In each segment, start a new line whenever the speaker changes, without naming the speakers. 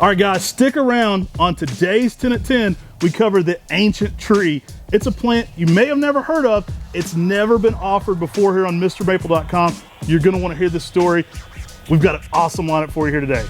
All right, guys, stick around. On today's 10 at 10, we cover the ancient tree. It's a plant you may have never heard of. It's never been offered before here on MrMaple.com. You're gonna wanna hear this story. We've got an awesome lineup for you here today.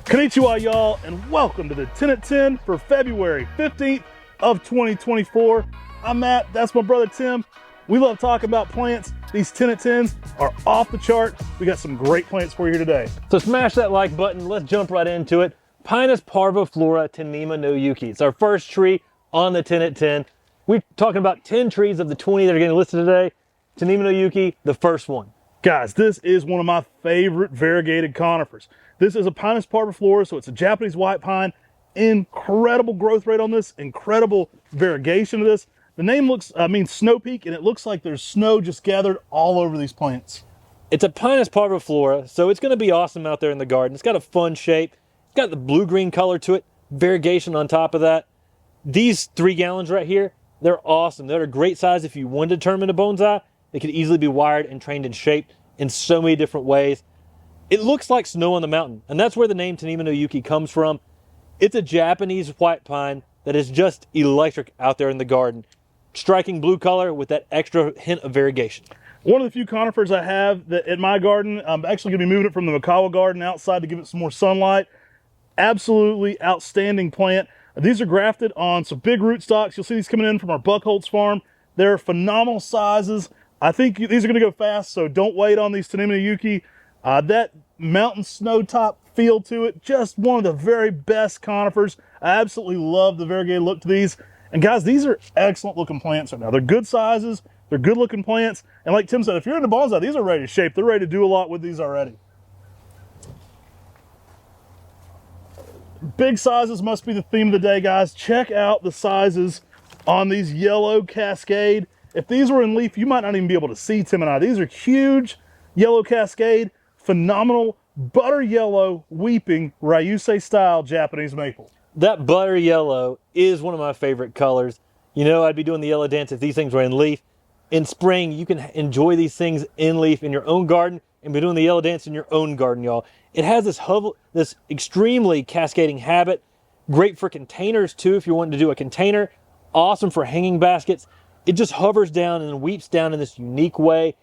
Konnichiwa, y'all, and welcome to the 10 at 10 for February 15th of 2024. I'm Matt, that's my brother Tim. We love talking about plants. These 10 at 10s are off the chart. We got some great plants for you here today.
So smash that like button, let's jump right into it. Pinus parvaflora Tanima no Yuki. It's our first tree on the 10 at 10. We're talking about 10 trees of the 20 that are getting listed today. Tanima no Yuki, the first one.
Guys, this is one of my favorite variegated conifers. This is a Pinus parvaflora, so it's a Japanese white pine. Incredible growth rate on this, incredible variegation of this. The name means snow peak, and it looks like there's snow just gathered all over these plants.
It's a Pinus parvaflora, so it's gonna be awesome out there in the garden. It's got a fun shape. It's got the blue-green color to it, variegation on top of that. These 3 gallons right here, they're awesome. They're a great size if you wanted to turn them into bonsai. They could easily be wired and trained and shaped in so many different ways. It looks like snow on the mountain, and that's where the name Tanima no Yuki comes from. It's a Japanese white pine that is just electric out there in the garden. Striking blue color with that extra hint of variegation.
One of the few conifers I have that in my garden, I'm actually gonna be moving it from the Makawa garden outside to give it some more sunlight. Absolutely outstanding plant. These are grafted on some big rootstocks. You'll see these coming in from our Buckholtz farm. They're phenomenal sizes. I think these are gonna go fast, so don't wait on these Tanima no Yuki. That mountain snow top feel to it, just one of the very best conifers. I absolutely love the variegated look to these. And guys, these are excellent looking plants right now. They're good sizes, they're good looking plants. And like Tim said, if you're into bonsai, these are ready to shape. They're ready to do a lot with these already. Big sizes must be the theme of the day, guys. Check out the sizes on these Yellow Cascade. If these were in leaf, you might not even be able to see Tim and I. These are huge Yellow Cascade, phenomenal butter yellow weeping Ryusei style Japanese maple.
That butter yellow is one of my favorite colors. You know, I'd be doing the yellow dance if these things were in leaf. In spring, you can enjoy these things in leaf in your own garden and be doing the yellow dance in your own garden, y'all. It has this extremely cascading habit. Great for containers too, if you're wanting to do a container. Awesome for hanging baskets. It just hovers down and weeps down in this unique way.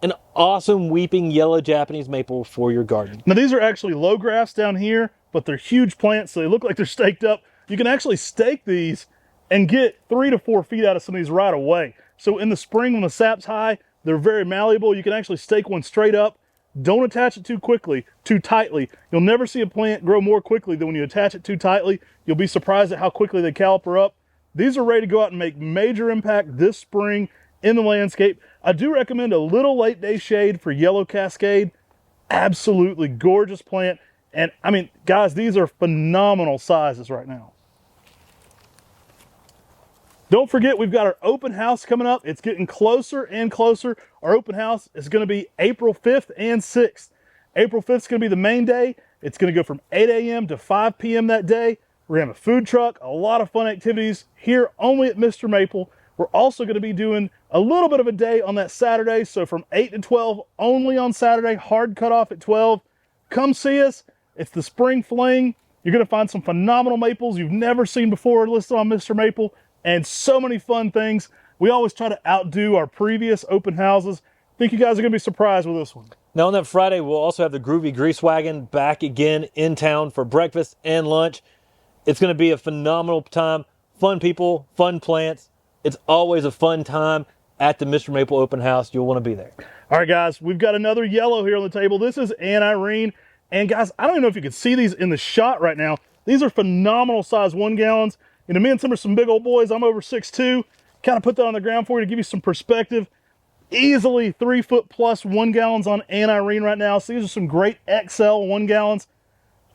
An awesome weeping yellow Japanese maple for your garden.
Now these are actually low grafts down here, but they're huge plants, so they look like they're staked up. You can actually stake these and get 3 to 4 feet out of some of these right away. So in the spring when the sap's high, they're very malleable. You can actually stake one straight up. Don't attach it too tightly. You'll never see a plant grow more quickly than when you attach it too tightly. You'll be surprised at how quickly they caliper up. These are ready to go out and make major impact this spring in the landscape. I do recommend a little late day shade for Yellow Cascade. Absolutely gorgeous plant. And I mean, guys, these are phenomenal sizes right now. Don't forget, we've got our open house coming up. It's getting closer and closer. Our open house is going to be April 5th and 6th. April 5th is going to be the main day. It's going to go from 8 a.m. to 5 p.m. that day. We're going to have a food truck, a lot of fun activities here only at Mr. Maple. We're also going to be doing a little bit of a day on that Saturday. So from 8 to 12 only on Saturday, hard cutoff at 12. Come see us. It's the Spring Fling. You're going to find some phenomenal maples you've never seen before listed on Mr. Maple, and so many fun things. We always try to outdo our previous open houses. I think you guys are going to be surprised with this one.
Now on that Friday, we'll also have the Groovy Grease Wagon back again in town for breakfast and lunch. It's going to be a phenomenal time. Fun people, fun plants. It's always a fun time at the Mr. Maple open house. You'll want to be there.
All right, guys, we've got another yellow here on the table. This is Irene. And guys, I don't even know if you can see these in the shot right now. These are phenomenal size 1 gallons. You know, me and Tim are some big old boys. I'm over 6'2". Kind of put that on the ground for you to give you some perspective. Easily 3 foot plus 1 gallons on Irene right now. So these are some great XL 1 gallons.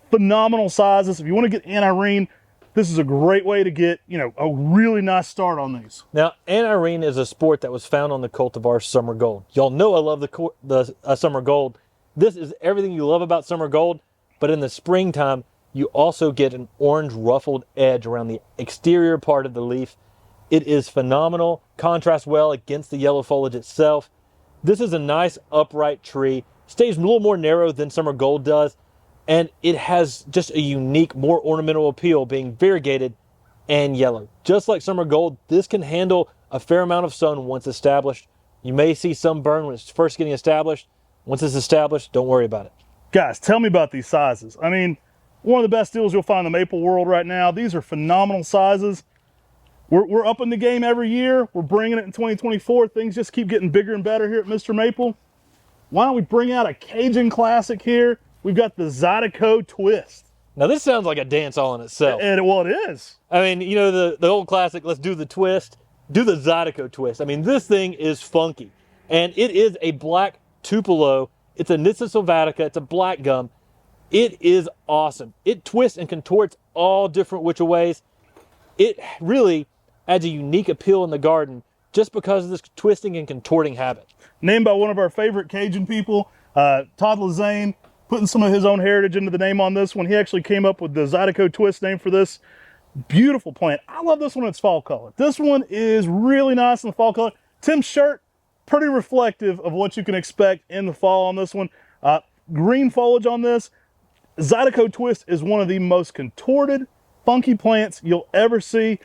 Phenomenal sizes. If you want to get Irene, this is a great way to get, you know, a really nice start on these.
Now, Irene is a sport that was found on the cultivar Summer Gold. Y'all know I love the Summer Gold. This is everything you love about Summer Gold, but in the springtime, you also get an orange ruffled edge around the exterior part of the leaf. It is phenomenal, contrasts well against the yellow foliage itself. This is a nice upright tree. Stays a little more narrow than Summer Gold does. And it has just a unique, more ornamental appeal, being variegated and yellow. Just like Summer Gold, this can handle a fair amount of sun once established. You may see some burn when it's first getting established. Once it's established, don't worry about it.
Guys, tell me about these sizes. I mean, one of the best deals you'll find in the maple world right now. These are phenomenal sizes. We're upping the game every year. We're bringing it in 2024. Things just keep getting bigger and better here at MrMaple. Why don't we bring out a Cajun classic here? We've got the Zydeco Twist.
Now this sounds like a dance all in itself.
Well, it is.
I mean, you know, the old classic, let's do the twist, do the Zydeco Twist. I mean, this thing is funky. And it is a black Tupelo. It's a Nyssa sylvatica. It's a black gum. It is awesome. It twists and contorts all different which ways. It really adds a unique appeal in the garden just because of this twisting and contorting habit.
Named by one of our favorite Cajun people, Todd Lazane, putting some of his own heritage into the name on this one. He actually came up with the Zydeco Twist name for this. Beautiful plant. I love this one in its fall color. This one is really nice in the fall color. Tim's shirt, pretty reflective of what you can expect in the fall on this one. Green foliage on this. Zydeco Twist is one of the most contorted, funky plants you'll ever see.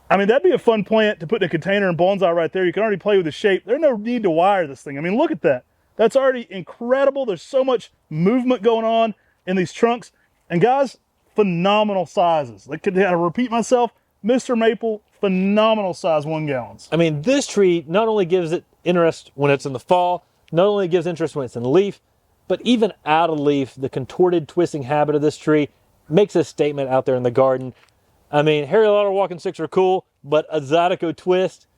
I mean, that'd be a fun plant to put in a container and bonsai right there. You can already play with the shape. There's no need to wire this thing. I mean, look at that. That's already incredible. There's so much movement going on in these trunks. And guys, phenomenal sizes. Like, I repeat myself, MrMaple, phenomenal size 1 gallons.
I mean, this tree not only gives it interest when it's in the fall, not only gives interest when it's in leaf, but even out of leaf, the contorted twisting habit of this tree makes a statement out there in the garden. I mean, hairy lauder walking sticks are cool, but a Zydeco Twist,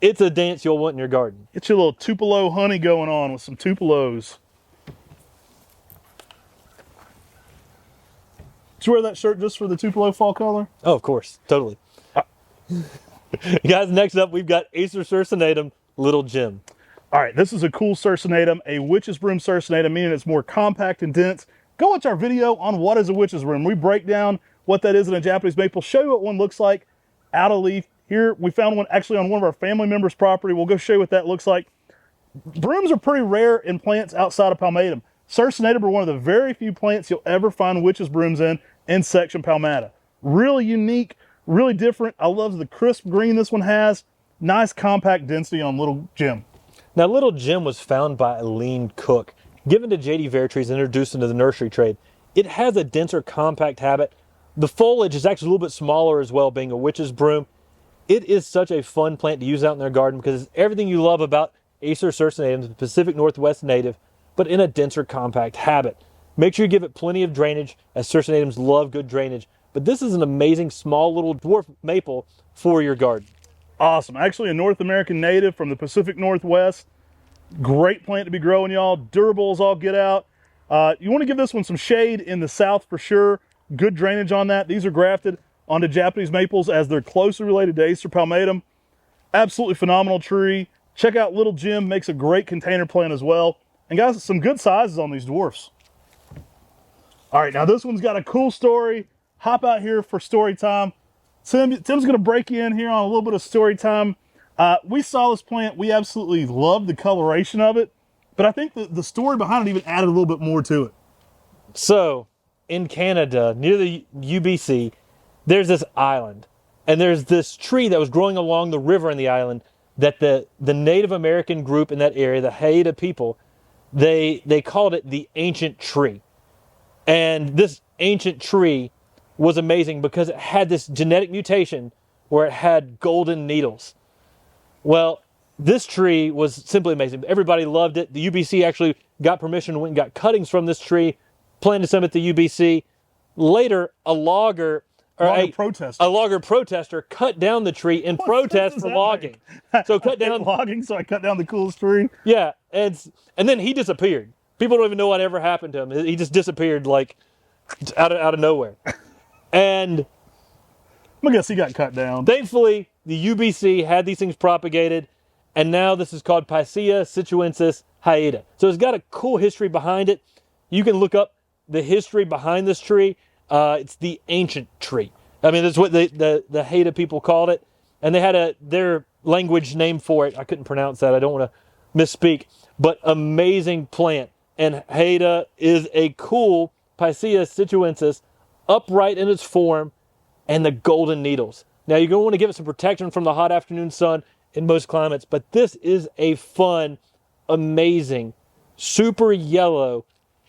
it's a dance you'll want in your garden.
Get your little Tupelo honey going on with some Tupelos. Did you wear that shirt just for the Tupelo fall color?
Oh, of course, totally. Guys, next up we've got Acer circinatum, Little Jim.
All right, this is a cool circinatum, a witch's broom circinatum, meaning it's more compact and dense. Go watch our video on what is a witch's broom. We break down what that is in a Japanese maple, show you what one looks like out of leaf. Here, we found one actually on one of our family members' property. We'll go show you what that looks like. Brooms are pretty rare in plants outside of palmatum. Circinatum are one of the very few plants you'll ever find witch's brooms in section palmata. Really unique, really different. I love the crisp green this one has. Nice compact density on Little Jim.
Now, Little Jim was found by Eileen Cook, given to J.D. Vertrees and introduced into the nursery trade. It has a denser, compact habit. The foliage is actually a little bit smaller as well, being a witch's broom. It is such a fun plant to use out in their garden because it's everything you love about Acer circinatum, the Pacific Northwest native, but in a denser, compact habit. Make sure you give it plenty of drainage, as circinatums love good drainage. But this is an amazing, small little dwarf maple for your garden.
Awesome. Actually a North American native from the Pacific Northwest. Great plant to be growing, y'all. Durable as all get out. You want to give this one some shade in the south for sure. Good drainage on that. These are grafted onto Japanese maples as they're closely related to Acer palmatum. Absolutely phenomenal tree. Check out Little Jim, makes a great container plant as well. And guys, some good sizes on these dwarfs. All right, now this one's got a cool story. Hop out here for story time. Tim's gonna break you in here on a little bit of story time. We saw this plant, we absolutely loved the coloration of it, but I think the story behind it even added a little bit more to it.
So, in Canada, near the UBC, there's this island, and there's this tree that was growing along the river in the island that the Native American group in that area, the Haida people, they called it the ancient tree. And this ancient tree was amazing because it had this genetic mutation where it had golden needles. Well, this tree was simply amazing. Everybody loved it. The UBC actually got permission, went and got cuttings from this tree, planted some at the UBC. Later, a logger protester cut down the tree in protest for logging. So cut down
logging, so I cut down the coolest tree.
Yeah, and then he disappeared. People don't even know what ever happened to him. He just disappeared like out of nowhere. And
I guess he got cut down.
Thankfully, the UBC had these things propagated, and now this is called Picea, sitchensis, Haida. So it's got a cool history behind it. You can look up the history behind this tree. It's the ancient tree. I mean, that's what the Haida people called it. And they had their language name for it. I couldn't pronounce that. I don't want to misspeak. but amazing plant. And Haida is a cool Picea sitchensis, upright in its form, and the golden needles. Now you're going to want to give it some protection from the hot afternoon sun in most climates, but this is a fun, amazing, super yellow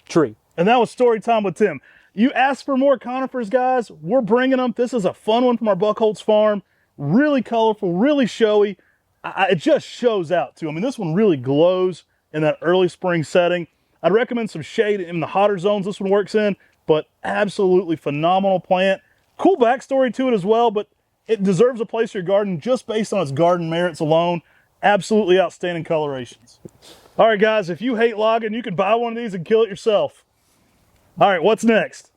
tree.
And that was story time with Tim. You asked for more conifers, guys. We're bringing them. This is a fun one from our Buckholz farm. Really colorful, really showy. It just shows out too. I mean, this one really glows in that early spring setting. I'd recommend some shade in the hotter zones this one works in, but absolutely phenomenal plant. Cool backstory to it as well, but it deserves a place in your garden just based on its garden merits alone. Absolutely outstanding colorations. All right, guys, if you hate logging, you can buy one of these and kill it yourself. All right, what's next?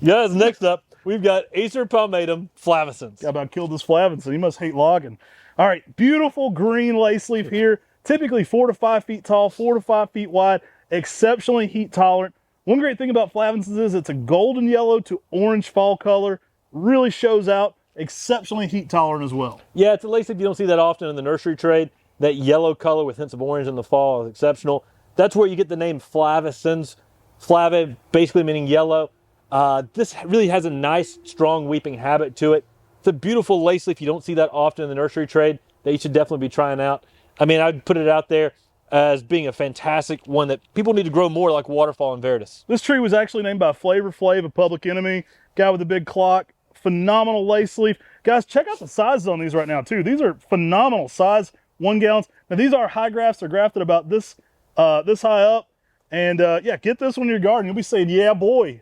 Guys, next up, we've got Acer palmatum flavescens.
I about killed this Flavis, he must hate logging. All right, beautiful green lace leaf here. Typically 4 to 5 feet tall, 4 to 5 feet wide, exceptionally heat tolerant. One great thing about Flavisens is it's a golden yellow to orange fall color. Really shows out, exceptionally heat tolerant as well.
Yeah, it's a lace leaf you don't see that often in the nursery trade. That yellow color with hints of orange in the fall is exceptional. That's where you get the name Flavesens. Flave basically meaning yellow. This really has a nice, strong weeping habit to it. It's a beautiful lace leaf you don't see that often in the nursery trade that you should definitely be trying out. I mean, I'd put it out there as being a fantastic one that people need to grow more like Waterfall and Verdus.
This tree was actually named by Flavor Flav, a Public Enemy, guy with a big clock. Phenomenal lace leaf. Guys, check out the sizes on these right now too. These are phenomenal size 1 gallons. Now these are high grafts. They're grafted about this high up. And yeah, get this one in your garden. You'll be saying, yeah, boy.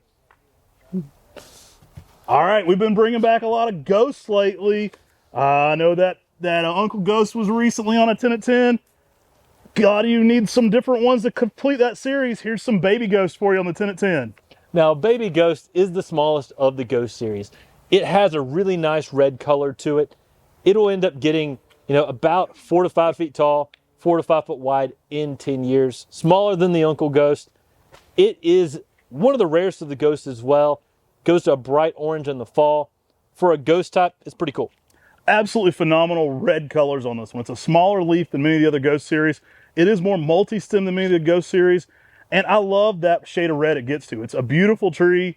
All right, we've been bringing back a lot of ghosts lately. I know that Uncle Ghost was recently on a 10 at 10. God, you need some different ones to complete that series. Here's some baby ghosts for you on the 10 at 10.
Now, Baby Ghost is the smallest of the Ghost series. It has a really nice red color to it. It'll end up getting, about 4 to 5 feet tall, 4 to 5 foot wide in 10 years. Smaller than the Uncle Ghost. It is one of the rarest of the Ghosts as well. Goes to a bright orange in the fall. For a Ghost type, it's pretty cool.
Absolutely phenomenal red colors on this one. It's a smaller leaf than many of the other Ghost series. It is more multi-stem than many of the Ghost series. And I love that shade of red it gets to. It's a beautiful tree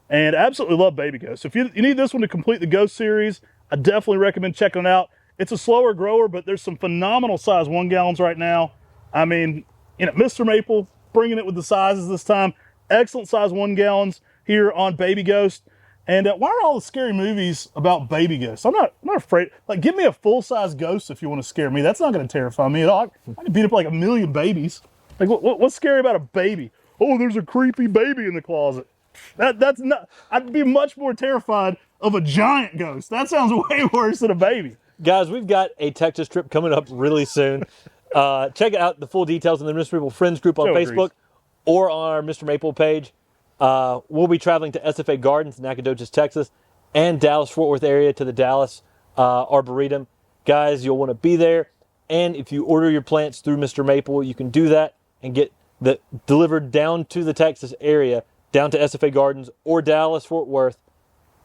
and absolutely love Baby Ghost. So if you need this one to complete the Ghost series, I definitely recommend checking it out. It's a slower grower, but there's some phenomenal size 1 gallons right now. I mean, MrMaple bringing it with the sizes this time. Excellent size 1 gallons here on Baby Ghost. And why are all the scary movies about baby ghosts? I'm not afraid. Like, give me a full-size ghost if you want to scare me. That's not going to terrify me at all. I can beat up like 1 million babies. Like, what's scary about a baby? Oh, there's a creepy baby in the closet. That's not. I'd be much more terrified of a giant ghost. That sounds way worse than a baby.
Guys, we've got a Texas trip coming up really soon. Check out the full details in the MrMaple Friends group on Facebook or on our MrMaple page. We'll be traveling to SFA Gardens in Nacogdoches, Texas, and Dallas-Fort Worth area to the Dallas Arboretum. Guys, you'll want to be there. And if you order your plants through MrMaple, you can do that and get that delivered down to the Texas area, down to SFA Gardens or Dallas-Fort Worth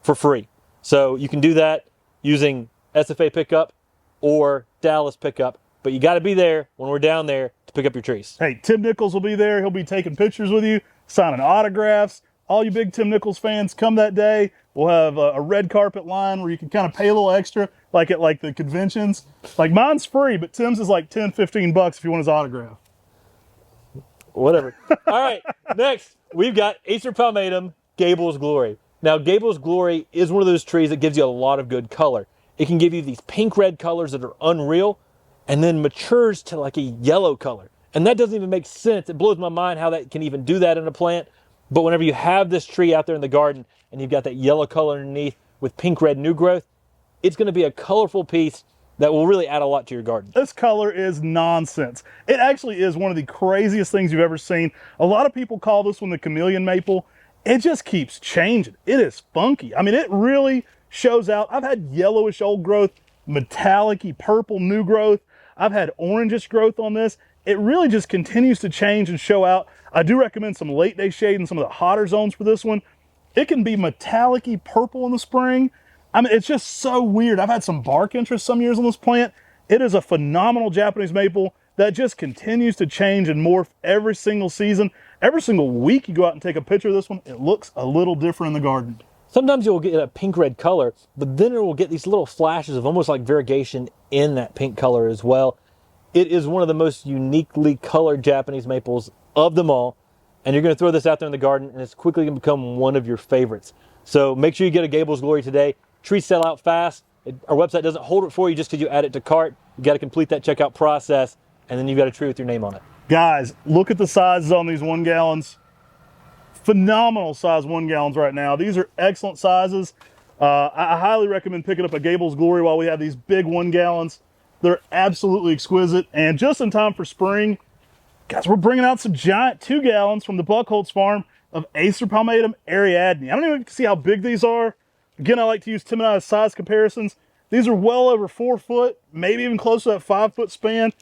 for free. So you can do that using SFA pickup or Dallas pickup. But you got to be there when we're down there to pick up your trees.
Hey, Tim Nichols will be there. He'll be taking pictures with you, signing autographs. All you big Tim Nichols fans, come that day. We'll have a red carpet line where you can kind of pay a little extra, like at like the conventions. Like mine's free, but Tim's is like 10, 15 bucks if you want his autograph.
Whatever. All right, next we've got Acer palmatum, Gable's Glory. Now, Gable's Glory is one of those trees that gives you a lot of good color. It can give you these pink-red colors that are unreal, and then matures to like a yellow color. And that doesn't even make sense. It blows my mind how that can even do that in a plant. But whenever you have this tree out there in the garden and you've got that yellow color underneath with pink-red new growth, it's going to be a colorful piece that will really add a lot to your garden.
This color is nonsense. It actually is one of the craziest things you've ever seen. A lot of people call this one the chameleon maple. It just keeps changing. It is funky. I mean, it really shows out. I've had yellowish old growth, metallic-y purple new growth. I've had orangish growth on this. It really just continues to change and show out. I do recommend some late day shade in some of the hotter zones for this one. It can be metallic-y purple in the spring. I mean, it's just so weird. I've had some bark interest some years on this plant. It is a phenomenal Japanese maple. that just continues to change and morph every single season. Every single week you go out and take a picture of this one, it looks a little different in the garden.
Sometimes you'll get a pink-red color, but then it will get these little flashes of almost like variegation in that pink color as well. It is one of the most uniquely colored Japanese maples of them all, and you're going to throw this out there in the garden, and it's quickly going to become one of your favorites. So make sure you get a Gable's Glory today. Trees sell out fast. Our website doesn't hold it for you just because you add it to cart. You got to complete that checkout process, and then you've got a tree with your name on it.
Guys, look at the sizes on these 1 gallons. Phenomenal size 1 gallons right now. These are excellent sizes. I highly recommend picking up a Gable's Glory while we have these big 1 gallons. They're absolutely exquisite, and just in time for spring, guys, we're bringing out some giant 2 gallons from the Buckholz farm of Acer palmatum Ariadne. I don't even see how big these are. Again, I like to use Tim and I's size comparisons. These are well over 4 foot, maybe even close to that 5 foot span.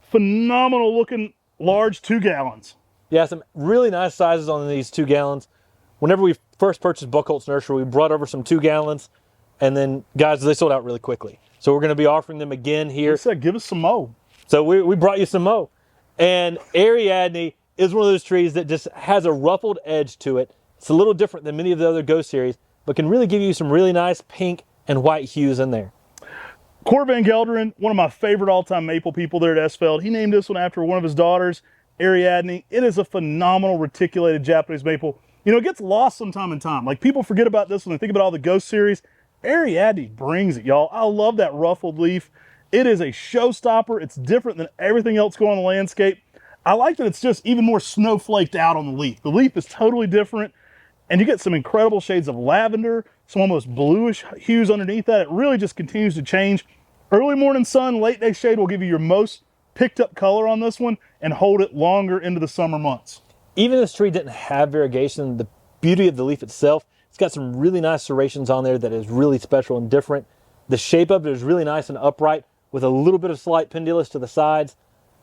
Phenomenal looking large 2 gallons.
Yeah, some really nice sizes on these 2 gallons. Whenever we first purchased Buckholz Nursery, we brought over some 2 gallons, and then, guys, they sold out really quickly. So we're going to be offering them again here.
Like I said, give us some mo.
So we brought you some mo. And Ariadne is one of those trees that just has a ruffled edge to it. It's a little different than many of the other Go series, but can really give you some really nice pink and white hues in there.
Cor Van Gelderen, one of my favorite all-time maple people there at Esfeld, he named this one after one of his daughters, Ariadne. It is a phenomenal reticulated Japanese maple. You know, it gets lost from time to time. Like, people forget about this when they think about all the Ghost series. Ariadne brings it, y'all. I love that ruffled leaf. It is a showstopper. It's different than everything else going on in the landscape. I like that it's just even more snowflaked out on the leaf. The leaf is totally different, and you get some incredible shades of lavender, some almost bluish hues underneath that. It really just continues to change. Early morning sun, late day shade will give you your most picked up color on this one and hold it longer into the summer months.
Even if this tree didn't have variegation, the beauty of the leaf itself, it's got some really nice serrations on there that is really special and different. The shape of it is really nice and upright with a little bit of slight pendulous to the sides.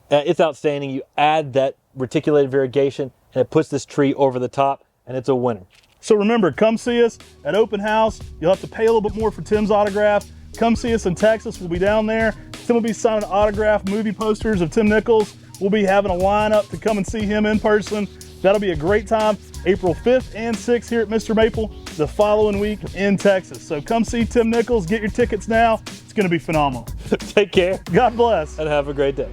It's outstanding. You add that reticulated variegation and it puts this tree over the top, and it's a winner.
So remember, come see us at open house. You'll have to pay a little bit more for Tim's autograph. Come see us in Texas. We'll be down there. Tim will be signing autographed movie posters of Tim Nichols. We'll be having a lineup to come and see him in person. That'll be a great time. April 5th and 6th here at Mr. Maple, the following week in Texas. So come see Tim Nichols. Get your tickets now. It's going to be phenomenal.
Take care.
God bless.
And have a great day.